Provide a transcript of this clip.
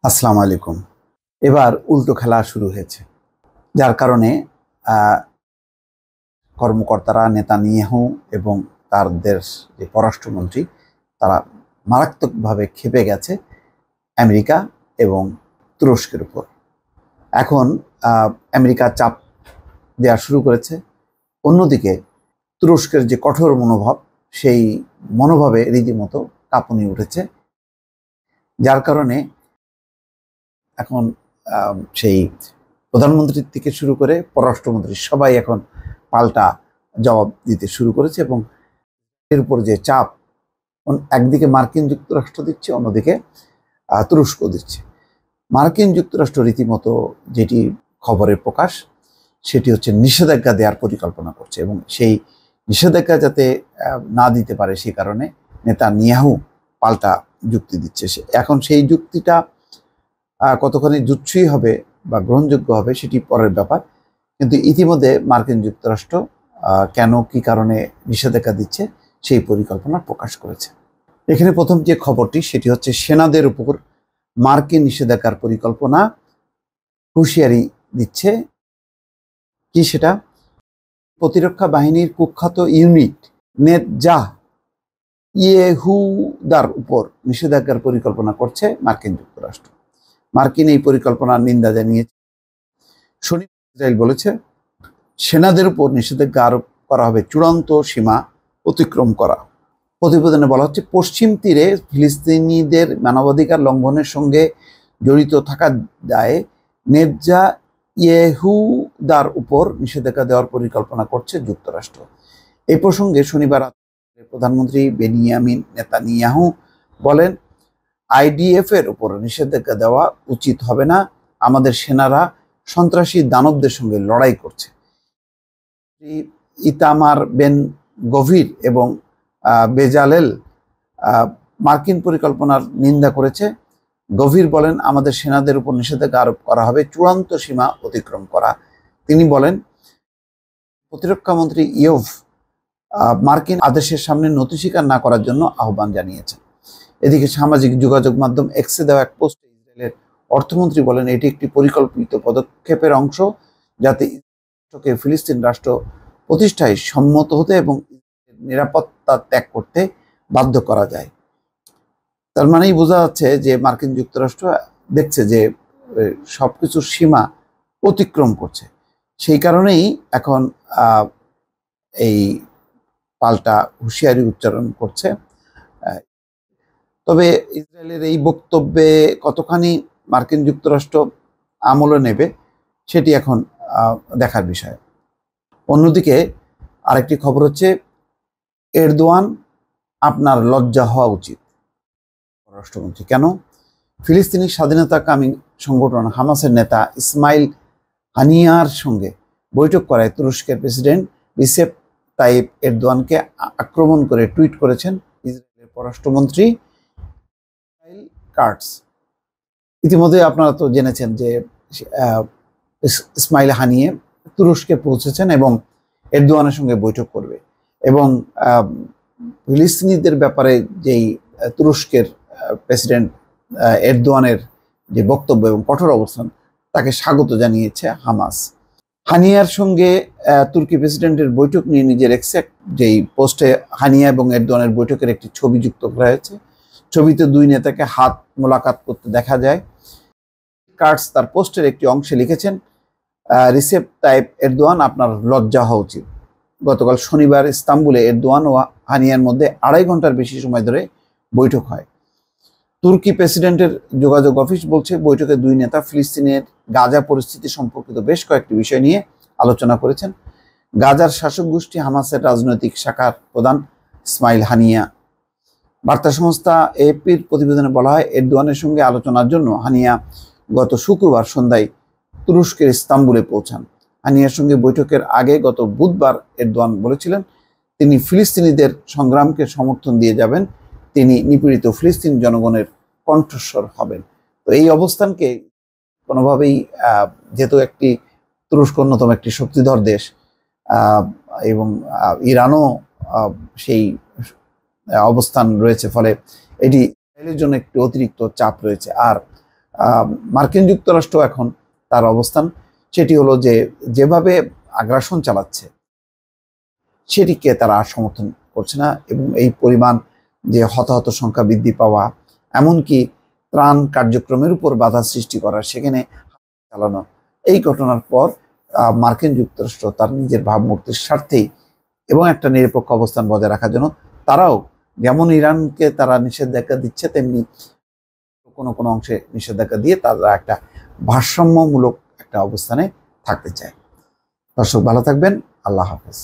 আসসালামু আলাইকুম। এবার উল্টো খেলা শুরু হয়েছে, যার কারণে কর্মকর্তারা নেতানিয়াহু এবং তার দেশ যে পররাষ্ট্রমন্ত্রী তারা মারাত্মকভাবে ক্ষেপে গেছে আমেরিকা এবং তুরস্কের উপর। এখন আমেরিকা চাপ দেওয়া শুরু করেছে, অন্যদিকে তুরস্কের যে কঠোর মনোভাব সেই মনোভাবে রীতিমতো কাঁপুনি উঠেছে, যার কারণে এখন সেই প্রধানমন্ত্রীর থেকে শুরু করে পররাষ্ট্রমন্ত্রী সবাই এখন পাল্টা জবাব দিতে শুরু করেছে এবং এর উপর যে চাপ একদিকে মার্কিন যুক্তরাষ্ট্র দিচ্ছে, অন্যদিকে তুরস্ক দিচ্ছে। মার্কিন যুক্তরাষ্ট্র রীতিমতো যেটি খবরের প্রকাশ সেটি হচ্ছে নিষেধাজ্ঞা দেওয়ার পরিকল্পনা করছে এবং সেই নিষেধাজ্ঞা যাতে না দিতে পারে সেই কারণে নেতানিয়াহু পাল্টা যুক্তি দিচ্ছে। এখন সেই যুক্তিটা কতখানি জুৎসই হবে বা গ্রহণযোগ্য হবে সেটি পরের ব্যাপার, কিন্তু ইতিমধ্যে মার্কিন যুক্তরাষ্ট্র কেন কি কারণে নিষেধাজ্ঞা দিচ্ছে সেই পরিকল্পনা প্রকাশ করেছে। এখানে প্রথম যে খবরটি সেটি হচ্ছে সেনাদের উপর মার্কিন নিষেধাজ্ঞার পরিকল্পনা, হুঁশিয়ারি দিচ্ছে। কি সেটা? প্রতিরক্ষা বাহিনীর কুখ্যাত ইউনিট নেতজাহ ইয়েহুদার উপর নিষেধাজ্ঞার পরিকল্পনা করছে মার্কিন যুক্তরাষ্ট্র। মার্কিন এই পরিকল্পনার নিন্দা জানিয়েছে। শনিবার ইসরায়েল বলেছে সেনাদের উপর নিষেধাজ্ঞা আরোপ করা হবে চূড়ান্ত সীমা অতিক্রম করা। প্রতিবেদনে বলা হচ্ছে পশ্চিম তীরে ফিলিস্তিনিদের মানবাধিকার লঙ্ঘনের সঙ্গে জড়িত থাকার দায়ে নেতজাহ ইয়েহুদার উপর নিষেধাজ্ঞা দেওয়ার পরিকল্পনা করছে যুক্তরাষ্ট্র। এই প্রসঙ্গে শনিবার প্রধানমন্ত্রী বেনিয়ামিন নেতানিয়াহু বলেন, আইডিএফ এর উপর নিষেধাজ্ঞা দেওয়া উচিত হবে না, আমাদের সেনারা সন্ত্রাসী দানবদের সঙ্গে লড়াই করছে। ইতামার বেন গভির এবং বেজালেল মার্কিন পরিকল্পনার নিন্দা করেছে। গভীর বলেন, আমাদের সেনাদের উপর নিষেধাজ্ঞা আরোপ করা হবে চূড়ান্ত সীমা অতিক্রম করা। তিনি বলেন, প্রতিরক্ষা মন্ত্রী ইয়োভ মার্কিন আদেশের সামনে নতি স্বীকার না করার জন্য আহ্বান জানিয়েছেন। এদিকে সামাজিক যোগাযোগ মাধ্যম এক্সে দেওয়া এক পোস্টে ইসরায়েলের অর্থমন্ত্রী বলেন, এটি একটি পরিকল্পিত পদক্ষেপের অংশ যাতে ইসরায়েলকে ফিলিস্তিন রাষ্ট্র প্রতিষ্ঠায় সম্মত হতে এবং নিরাপত্তা ত্যাগ করতে বাধ্য করা যায়। তার মানেই বোঝা যাচ্ছে যে মার্কিন যুক্তরাষ্ট্র দেখছে যে সবকিছুর সীমা অতিক্রম করছে, সেই কারণেই এখন এই পাল্টা হুঁশিয়ারি উচ্চারণ করছে। তবে ইসরায়েলের এই বক্তব্যে কতখানি মার্কিন যুক্তরাষ্ট্র আমলে নেবে সেটি এখন দেখার বিষয়। অন্যদিকে আরেকটি খবর হচ্ছে, এরদোয়ান আপনার লজ্জা হওয়া উচিত। পররাষ্ট্রমন্ত্রী কেন? ফিলিস্তিনি স্বাধীনতাকামী সংগঠন হামাসের নেতা ইসমাইল হানিয়ার সঙ্গে বৈঠক করায় তুরস্কের প্রেসিডেন্ট রিসেপ তাইপ এরদোয়ানকে আক্রমণ করে টুইট করেছেন ইসরায়েলের পররাষ্ট্রমন্ত্রী কার্টস। ইতিমধ্যে আপনারা তো জেনেছেন যে ইসমাইল হানিয়ে তুরস্কে পৌঁছেছেন এবং এরদোয়ানের সঙ্গে বৈঠক করবে এবং ফিলিস্তিনিদের ব্যাপারে যেই তুরস্কের প্রেসিডেন্ট এরদোয়ানের যে বক্তব্য এবং কঠোর অবস্থান তাকে স্বাগত জানিয়েছে হামাস। হানিয়ার সঙ্গে তুর্কি প্রেসিডেন্টের বৈঠক নিয়ে নিজের যেই পোস্টে হানিয়া এবং এরদোয়ানের বৈঠকের একটি ছবি যুক্ত করা হয়েছে। ছবিতে দুই নেতাকে হাত মোলাকাত করতে দেখা যায়। কার্টস তার পোস্টের একটি অংশে লিখেছেন, রিসেপ তাইপ এরদোয়ান আপনার লজ্জা হওয়া উচিত। গতকাল শনিবার ইস্তাম্বুলে এরদোয়ান ও হানিয়ার মধ্যে 2.5 ঘন্টার বেশি সময় ধরে বৈঠক হয়। তুর্কি প্রেসিডেন্টের যোগাযোগ অফিস বলছে, বৈঠকে দুই নেতা ফিলিস্তিনের গাজা পরিস্থিতি সম্পর্কিত বেশ কয়েকটি বিষয় নিয়ে আলোচনা করেছেন। গাজার শাসক গোষ্ঠী হামাসের রাজনৈতিক শাখার প্রধান ইসমাইল হানিয়া। বার্তা সংস্থা এপির প্রতিবেদনে বলা হয়, এরদোয়ানের সঙ্গে আলোচনার জন্য হানিয়া গত শুক্রবার সন্ধ্যায় তুরস্কের ইস্তাম্বুলে পৌঁছান। হানিয়ার সঙ্গে বৈঠকের আগে গত বুধবার এরদোয়ান বলেছিলেন তিনি ফিলিস্তিনিদের সংগ্রামকে সমর্থন দিয়ে যাবেন, তিনি নিপীড়িত ফিলিস্তিনি জনগণের কণ্ঠস্বর হবেন। তো এই অবস্থানকে কোনোভাবেই যেহেতু একটি তুরস্ক অন্যতম একটি শক্তিধর দেশ এবং ইরানও সেই অবস্থান রয়েছে, ফলে এটি ইসরায়েলের জন্য একটি অতিরিক্ত চাপ রয়েছে। আর মার্কিন যুক্তরাষ্ট্র এখন তার অবস্থান সেটি হলো যে যেভাবে আগ্রাসন চালাচ্ছে সেটিকে তারা আর সমর্থন করছে না, এবং এই পরিমাণ যে হতাহত সংখ্যা বৃদ্ধি পাওয়া, এমনকি ত্রাণ কার্যক্রমের উপর বাধা সৃষ্টি করা, সেখানে চালানো, এই ঘটনার পর মার্কিন যুক্তরাষ্ট্র তার নিজের ভাবমূর্তির স্বার্থেই এবং একটা নিরপেক্ষ অবস্থান বজায় রাখার জন্য তারাও যেমন ইরানকে তারা নিষেধাজ্ঞা দিচ্ছে, তেমনি কোনো কোনো অংশে নিষেধাজ্ঞা দিয়ে তারা একটা ভারসাম্যমূলক একটা অবস্থানে থাকতে চায়। দর্শক ভালো থাকবেন, আল্লাহ হাফেজ।